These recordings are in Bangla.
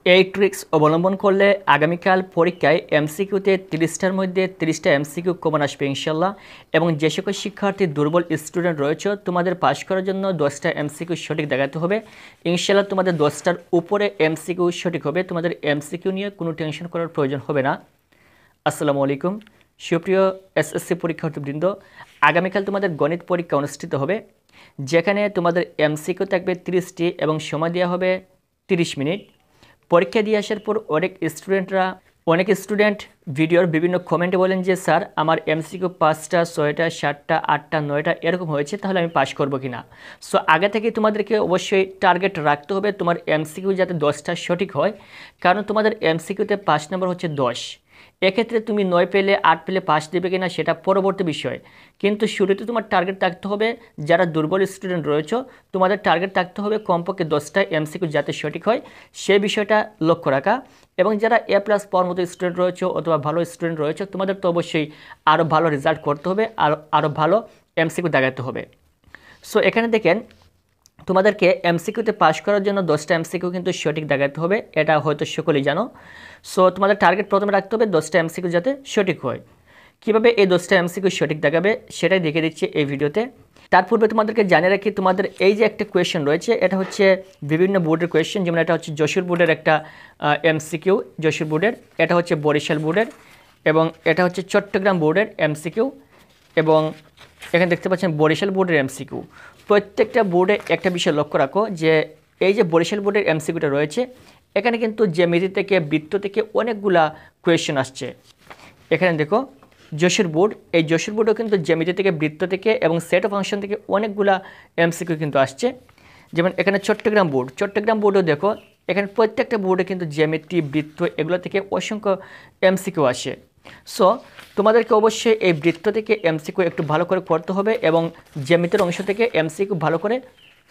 এই ট্রিক্স অবলম্বন করলে আগামীকাল পরীক্ষায় এমসিকিউতে 30টার মধ্যে 30টা এমসিকিউ কমন আসবে ইনশাল্লাহ। এবং যে সকল শিক্ষার্থী দুর্বল স্টুডেন্ট রয়েছে তোমাদের পাস করার জন্য 10টা এমসিকিউ সঠিক দেখাতে হবে ইনশাল্লাহ। তোমাদের 10টার উপরে এমসিকিউ সঠিক হবে, তোমাদের এমসিকিউ নিয়ে কোনো টেনশন করার প্রয়োজন হবে না। আসসালামু আলাইকুম সুপ্রিয় এসএসসি পরীক্ষার্থীবৃন্দ, আগামীকাল তোমাদের গণিত পরীক্ষা অনুষ্ঠিত হবে, যেখানে তোমাদের এমসিকিউ থাকবে 30টি এবং সময় দেওয়া হবে 30 মিনিট। পরীক্ষা দিয়ে আসার পর অনেক স্টুডেন্ট ভিডিওর বিভিন্ন কমেন্টে বলেন যে স্যার আমার এমসিকিউ 5টা 6টা 7টা 8টা 9টা এরকম হয়েছে, তাহলে আমি পাস করব কিনা। সো আগে থেকে তোমাদেরকে অবশ্যই টার্গেট রাখতে হবে তোমার এমসিকিউ যাতে 10টা সঠিক হয়, কারণ তোমাদের এমসিকিউতে 5 নম্বর হচ্ছে 10। এক্ষেত্রে তুমি 9 পেলে 8 পেলে পাস দেবে কিনা সেটা পরবর্তী বিষয়, কিন্তু শুরুতে তোমার টার্গেট থাকতে হবে যারা দুর্বল স্টুডেন্ট রয়েছে তোমাদের টার্গেট থাকতে হবে কমপক্ষে 10টা এমসিকিউ যাতে সঠিক হয় সেই বিষয়টা লক্ষ্য রাখা। এবং যারা A+ পাওয়ার মতো স্টুডেন্ট রয়েছে অথবা ভালো স্টুডেন্ট রয়েছে তোমাদের তো অবশ্যই আরও ভালো রেজাল্ট করতে হবে, আরও ভালো এমসিকিউ দেখাতে হবে। সো এখানে দেখেন তোমাদেরকে এমসিকিউতে পাস করার জন্য 10টা এমসিকিউ কিন্তু সঠিক দেখাতে হবে, এটা হয়তো সকলেই জানো। সো তোমাদের টার্গেট প্রথমে রাখতে হবে 10টা এমসিকিউ যাতে সঠিক হয়। কীভাবে এই 10টা এমসিকিউ সঠিক দেখাবে সেটাই দেখে দিচ্ছি এই ভিডিওতে। তার পূর্বে তোমাদেরকে জানিয়ে রাখি তোমাদের এই যে একটা কোয়েশ্চেন রয়েছে এটা হচ্ছে বিভিন্ন বোর্ডের কোয়েশ্চেন, যেমন এটা হচ্ছে যশোর বোর্ডের একটা এমসিকিউ, যশোর বোর্ডের, এটা হচ্ছে বরিশাল বোর্ডের, এবং এটা হচ্ছে চট্টগ্রাম বোর্ডের এমসিকিউ, এবং এখানে দেখতে পাচ্ছেন বরিশাল বোর্ডের এমসিকিউ। প্রত্যেকটা বোর্ডে একটা বিষয় লক্ষ্য রাখো যে এই যে বরিশাল বোর্ডের এমসিকিউটা রয়েছে এখানে কিন্তু জ্যামিতি থেকে বৃত্ত থেকে অনেকগুলা কোয়েশ্চেন আসছে। এখানে দেখো যশোর বোর্ড, এই যশোর বোর্ডও কিন্তু জ্যামিতি থেকে বৃত্ত থেকে এবং সেট অফ ফাংশন থেকে অনেকগুলা এমসিকিউ কিন্তু আসছে। যেমন এখানে চট্টগ্রাম বোর্ডও দেখো এখানে প্রত্যেকটা বোর্ডে কিন্তু জ্যামিতি বৃত্ত এগুলো থেকে অসংখ্য এমসিকিউ আসে। সো তোমাদেরকে অবশ্যই এই বৃত্ত থেকে এমসিকিউ একটু ভালো করে করতে হবে এবং জ্যামিতির অংশ থেকে এমসিকিউ ভালো করে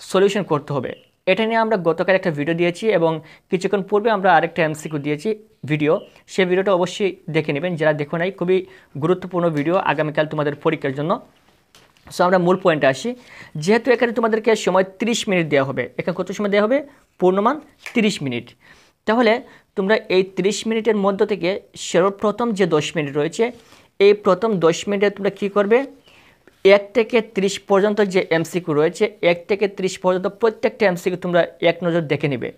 সলিউশন করতে হবে। এটা নিয়ে আমরা গতকাল একটা ভিডিও দিয়েছি এবং কিছুক্ষণ পূর্বে আমরা আরেকটা এমসিকিউ দিয়েছি ভিডিও, সেই ভিডিওটা অবশ্যই দেখে নেবেন যারা দেখো নাই, খুবই গুরুত্বপূর্ণ ভিডিও আগামীকাল তোমাদের পরীক্ষার জন্য। সো আমরা মূল পয়েন্টে আসি। যেহেতু এখানে তোমাদেরকে সময় 30 মিনিট দেওয়া হবে, এখানে কত সময় দেওয়া হবে? পূর্ণমান 30 মিনিট। তাহলে তোমরা এই 30 মিনিটের মধ্য থেকে সর্বপ্রথম যে 10 মিনিট রয়েছে এই প্রথম 10 মিনিটে তোমরা কী করবে? 1 থেকে 30 পর্যন্ত যে এমসিকিউ রয়েছে 1 থেকে 30 পর্যন্ত প্রত্যেকটা এমসিকিউ তোমরা এক নজর দেখে নেবে।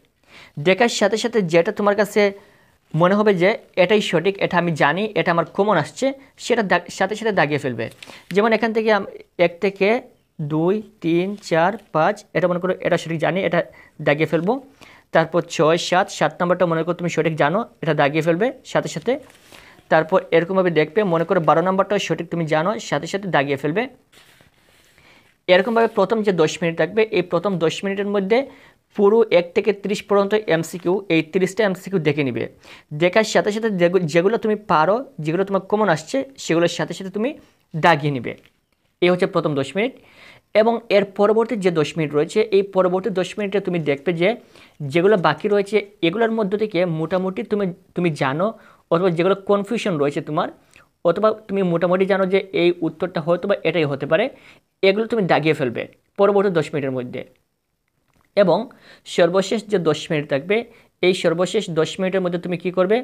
দেখার সাথে সাথে যেটা তোমার কাছে মনে হবে যে এটাই সঠিক, এটা আমি জানি, এটা আমার কমন আসছে, সেটা সাথে সাথে দাগিয়ে ফেলবে। যেমন এখান থেকে 1 থেকে 2 3 4 5 এটা মনে করো এটা সঠিক জানি, এটা দাগিয়ে ফেলবো। তারপর 6 7 নম্বরটা মনে করো তুমি সঠিক জানো, এটা দাগিয়ে ফেলবে সাথে সাথে। তারপর এরকমভাবে দেখবে, মনে করো 12 নম্বরটাও সঠিক তুমি জানো, সাথে সাথে দাগিয়ে ফেলবে। এরকমভাবে প্রথম যে 10 মিনিট থাকবে এই প্রথম 10 মিনিটের মধ্যে পুরো 1 থেকে 30 পর্যন্ত এমসিকিউ, এই 30টা এমসিকিউ দেখে নিবে। দেখার সাথে সাথে যেগুলো তুমি পারো, যেগুলো তোমার কমন আসছে সেগুলোর সাথে সাথে তুমি দাগিয়ে নিবে। এই হচ্ছে প্রথম 10 মিনিট। এবং এর পরবর্তী যে 10 মিনিট রয়েছে এই পরবর্তী 10 মিনিটে তুমি দেখবে যে যেগুলো বাকি রয়েছে এগুলোর মধ্য থেকে মোটামুটি তুমি জানো, অথবা যেগুলো কনফিউশন রয়েছে তোমার, অথবা তুমি মোটামুটি জানো যে এই উত্তরটা হয়তো বা এটাই হতে পারে, এগুলো তুমি দাগিয়ে ফেলবে পরবর্তী 10 মিনিটের মধ্যে। এবং সর্বশেষ যে 10 মিনিট থাকবে এই সর্বশেষ 10 মিনিটের মধ্যে তুমি কি করবে?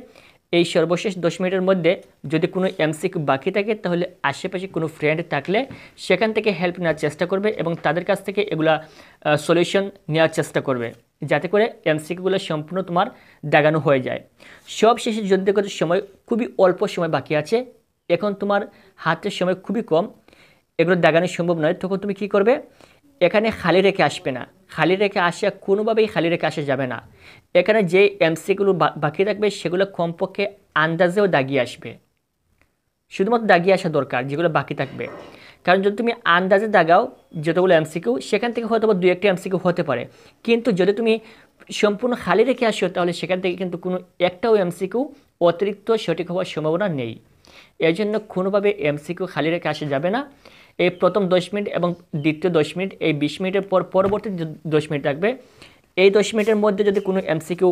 এই সর্বশেষ 10 মিনিটের মধ্যে যদি কোনো এমসিকিউ বাকি থাকে তাহলে আশেপাশে কোনো ফ্রেন্ড থাকলে সেখান থেকে হেল্প নেওয়ার চেষ্টা করবে এবং তাদের কাছ থেকে এগুলা সলিউশন নেওয়ার চেষ্টা করবে, যাতে করে এমসিকিউগুলো সম্পূর্ণ তোমার দাগানো হয়ে যায়। সব শেষে যদি দেখো সময় খুবই অল্প সময় বাকি আছে, এখন তোমার হাতের সময় খুবই কম, এগুলো দাগানো সম্ভব নয়, তখন তুমি কি করবে? এখানে খালি রেখে আসবে না, খালি রেখে আসা কোনোভাবেই খালি রেখে আসা যাবে না। এখানে যে এমসিকিউগুলো বাকি থাকবে সেগুলো কমপক্ষে আন্দাজেও দাগিয়ে আসবে, শুধুমাত্র দাগিয়ে আসা দরকার যেগুলো বাকি থাকবে। কারণ যদি তুমি আন্দাজে দাগাও যতগুলো এমসিকিউ সেখান থেকে হয়তো বা 2-1টা এমসিকিউ হতে পারে, কিন্তু যদি তুমি সম্পূর্ণ খালি রেখে আসো তাহলে সেখান থেকে কিন্তু কোনো একটাও এমসিকিউ অতিরিক্ত সঠিক হওয়ার সম্ভাবনা নেই। এই জন্য কোনোভাবে এমসিকিউ খালি রেখে আসা যাবে না। এই প্রথম 10 মিনিট এবং দ্বিতীয় 10 মিনিট, এই 20 মিনিটের পর পরবর্তী 10 মিনিট থাকবে, এই 10 মিনিটের মধ্যে যদি কোনো এমসিকিউ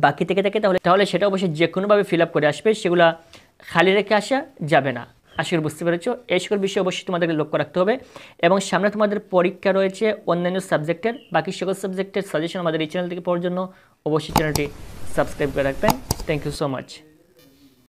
বাকি থেকে থাকে তাহলে সেটা অবশ্যই যে কোনোভাবে ফিল আপ করে আসবে, সেগুলো খালি রেখে আসা যাবে না। আশা করি বুঝতে পেরেছো। এই সকল বিষয়ে অবশ্যই তোমাদেরকে লক্ষ্য রাখতে হবে। এবং সামনে তোমাদের পরীক্ষা রয়েছে অন্যান্য সাবজেক্টের, বাকি সকল সাবজেক্টের সাজেশন আমাদের এই চ্যানেল থেকে পাওয়ার জন্য অবশ্যই চ্যানেলটি সাবস্ক্রাইব করে রাখবেন। Thank you so much.